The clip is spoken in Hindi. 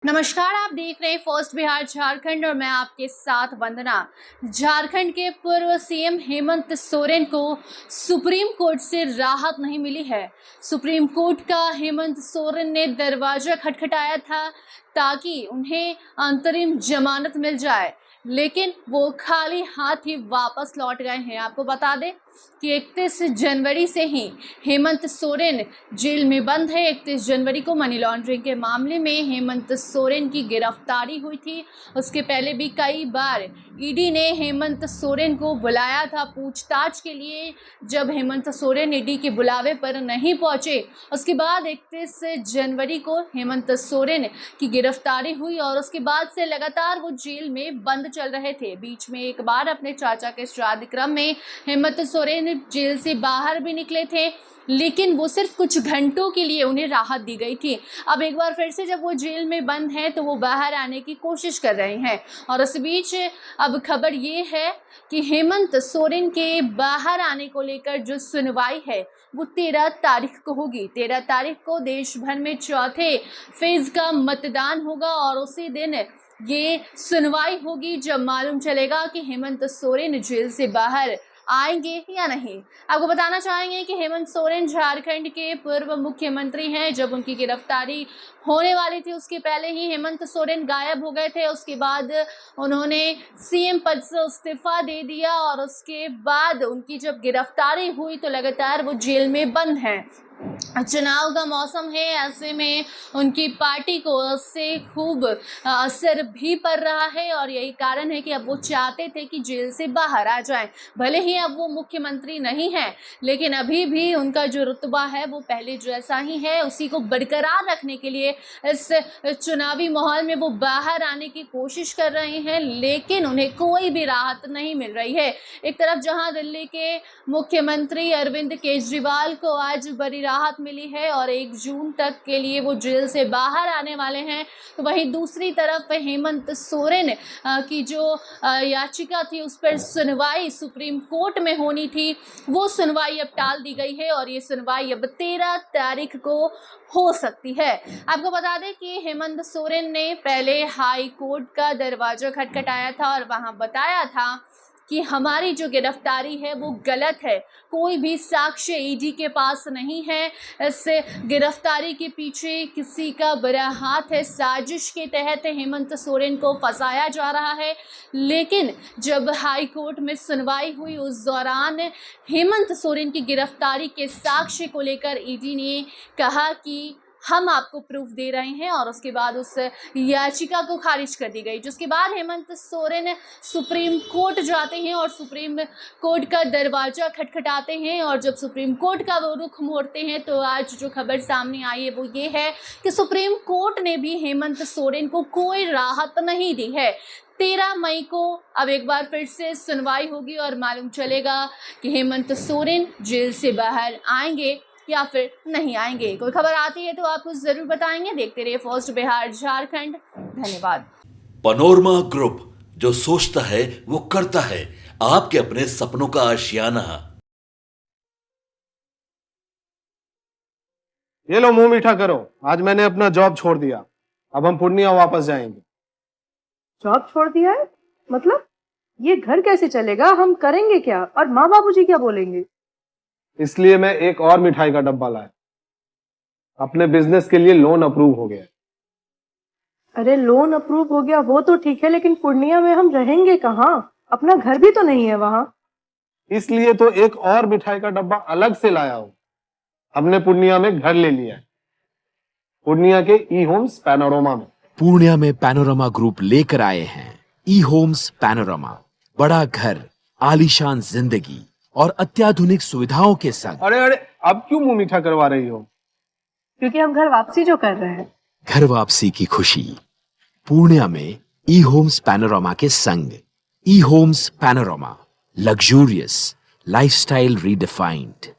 नमस्कार, आप देख रहे हैं फर्स्ट बिहार झारखंड और मैं आपके साथ वंदना। झारखंड के पूर्व सीएम हेमंत सोरेन को सुप्रीम कोर्ट से राहत नहीं मिली है। सुप्रीम कोर्ट का हेमंत सोरेन ने दरवाजा खटखटाया था ताकि उन्हें अंतरिम जमानत मिल जाए, लेकिन वो खाली हाथ ही वापस लौट गए हैं। आपको बता दें कि 31 जनवरी से ही हेमंत सोरेन जेल में बंद है। 31 जनवरी को मनी लॉन्ड्रिंग के मामले में हेमंत सोरेन की गिरफ्तारी हुई थी। उसके पहले भी कई बार ईडी ने हेमंत सोरेन को बुलाया था पूछताछ के लिए। जब हेमंत सोरेन ईडी के बुलावे पर नहीं पहुंचे, उसके बाद 31 जनवरी को हेमंत सोरेन की गिरफ्तारी हुई और उसके बाद से लगातार वो जेल में बंद चल रहे थे। बीच में एक बार अपने चाचा के श्राद्ध क्रम में हेमंत सोरेन जेल से बाहर भी निकले थे, लेकिन वो सिर्फ कुछ घंटों के लिए उन्हें राहत दी गई थी। अब एक बार फिर से जब वो जेल में बंद हैं तो वो बाहर आने की कोशिश कर रहे हैं। और इस बीच अब खबर ये है कि हेमंत सोरेन के बाहर आने को लेकर जो सुनवाई है वो 13 तारीख को होगी। 13 तारीख को देश भर में चौथे फेज का मतदान होगा और उसी दिन ये सुनवाई होगी जब मालूम चलेगा कि हेमंत सोरेन जेल से बाहर आएंगे या नहीं। आपको बताना चाहेंगे कि हेमंत सोरेन झारखंड के पूर्व मुख्यमंत्री हैं। जब उनकी गिरफ्तारी होने वाली थी उसके पहले ही हेमंत सोरेन गायब हो गए थे। उसके बाद उन्होंने सीएम पद से इस्तीफा दे दिया और उसके बाद उनकी जब गिरफ्तारी हुई तो लगातार वो जेल में बंद हैं। चुनाव का मौसम है, ऐसे में उनकी पार्टी को उससे खूब असर भी पड़ रहा है और यही कारण है कि अब वो चाहते थे कि जेल से बाहर आ जाएं। भले ही अब वो मुख्यमंत्री नहीं हैं, लेकिन अभी भी उनका जो रुतबा है वो पहले जैसा ही है। उसी को बरकरार रखने के लिए इस चुनावी माहौल में वो बाहर आने की कोशिश कर रहे हैं, लेकिन उन्हें कोई भी राहत नहीं मिल रही है। एक तरफ जहां दिल्ली के मुख्यमंत्री अरविंद केजरीवाल को आज बड़ी राहत मिली है और 1 जून तक के लिए वो जेल से बाहर आने वाले हैं, तो वहीं दूसरी तरफ हेमंत सोरेन की जो याचिका थी उस पर सुनवाई सुप्रीम कोर्ट में होनी थी, वो सुनवाई अब टाल दी गई है और ये सुनवाई अब 13 तारीख को हो सकती है। आपको बता दें कि हेमंत सोरेन ने पहले हाई कोर्ट का दरवाजा खटखटाया था और वहां बताया था कि हमारी जो गिरफ्तारी है वो गलत है, कोई भी साक्ष्य ईडी के पास नहीं है, इस गिरफ्तारी के पीछे किसी का बड़ा हाथ है, साजिश के तहत हेमंत सोरेन को फंसाया जा रहा है। लेकिन जब हाई कोर्ट में सुनवाई हुई उस दौरान हेमंत सोरेन की गिरफ्तारी के साक्ष्य को लेकर ईडी ने कहा कि हम आपको प्रूफ दे रहे हैं और उसके बाद उस याचिका को खारिज कर दी गई। जिसके बाद हेमंत सोरेन सुप्रीम कोर्ट जाते हैं और सुप्रीम कोर्ट का दरवाजा खटखटाते हैं और जब सुप्रीम कोर्ट का वो रुख मोड़ते हैं तो आज जो खबर सामने आई है वो ये है कि सुप्रीम कोर्ट ने भी हेमंत सोरेन को कोई राहत नहीं दी है। 13 मई को अब एक बार फिर से सुनवाई होगी और मालूम चलेगा कि हेमंत सोरेन जेल से बाहर आएंगे या फिर नहीं आएंगे। कोई खबर आती है तो आपको जरूर बताएंगे। देखते रहिए फर्स्ट बिहार झारखंड। धन्यवाद। पनोरमा ग्रुप, जो सोचता है वो करता है। आपके अपने सपनों का आशियाना। ये लो, मुंह मीठा करो। आज मैंने अपना जॉब छोड़ दिया, अब हम पूर्णिया वापस जाएंगे। जॉब छोड़ दिया है? मतलब ये घर कैसे चलेगा? हम करेंगे क्या? और माँ बाबूजी क्या बोलेंगे? इसलिए मैं एक और मिठाई का डब्बा लाया। अपने बिजनेस के लिए लोन अप्रूव हो गया। अरे लोन अप्रूव हो गया वो तो ठीक है, लेकिन पूर्णिया में हम रहेंगे कहाँ? अपना घर भी तो नहीं है वहाँ। इसलिए तो एक और मिठाई का डब्बा अलग से लाया हूँ। हमने पूर्णिया में घर ले लिया है, पूर्णिया के ई होम्स पैनोरमा में। पूर्णिया में पैनोरमा ग्रुप लेकर आए हैं ई होम्स पैनोरमा। बड़ा घर, आलीशान जिंदगी और अत्याधुनिक सुविधाओं के संग। अरे अब क्यों मुंह मीठा करवा रही हो? क्योंकि हम घर वापसी जो कर रहे हैं। घर वापसी की खुशी पूर्णिया में ई होम्स पैनोरमा के संग। ई Homes Panorama, luxurious lifestyle redefined.